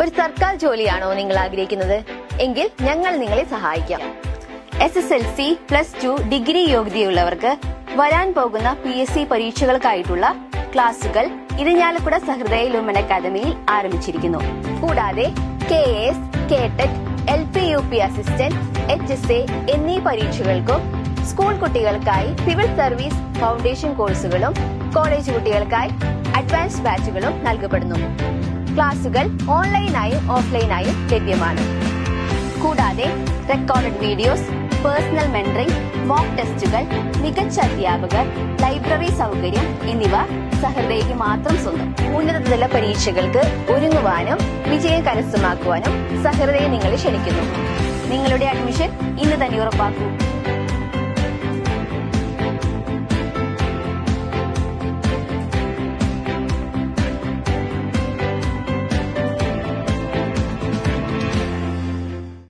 ഒരു സർക്കാർ ജോലിയാണോ നിങ്ങൾ ആഗ്രഹിക്കുന്നത്? എങ്കിൽ ഞങ്ങൾ നിങ്ങളെ സഹായിക്കാം. SSLC, +2, ഡിഗ്രി യോഗ്യതയുള്ളവർക്ക് വരാൻ പോകുന്ന PSC പരീക്ഷകൾക്കായിട്ടുള്ള ക്ലാസുകൾ ഇരിഞ്ഞാലക്കുട സഹൃദയ ലുമൻ അക്കാദമിയിൽ ആരംഭിച്ചിരിക്കുന്നു. കൂടാതെ KS, KTET, LP UP assistant, HSA എന്നീ പരീക്ഷകൾക്കും സ്കൂൾ കുട്ടികൾക്കായി സിവിൽ സർവീസ് ഫൗണ്ടേഷൻ കോഴ്സുകളും കോളേജ് കുട്ടികൾക്കായി അഡ്വാൻസ് ബാച്ചുകളും നൽകപ്പെടുന്നു. ക്ലാസുകൾ ഓൺലൈനായും ഓഫ്ലൈനായും ലഭ്യമാണ്. കൂടാതെ recorded videos, personal mentoring, mock ടെസ്റ്റുകൾ, മികച്ച അധ്യാപകർ, ലൈബ്രറി സൗകര്യം എന്നിവ സഹൃദയയ്ക്ക് മാത്രം സ്വന്തം. ഉന്നതതല പരീക്ഷകൾക്ക് ഒരുങ്ങുവാനും വിജയം കരസ്ഥമാക്കുവാനും സഹൃദയ നിങ്ങളെ ക്ഷണിക്കുന്നു. നിങ്ങളുടെ അഡ്മിഷൻ ഇന്ന് തന്നെ ഉറപ്പാക്കൂ.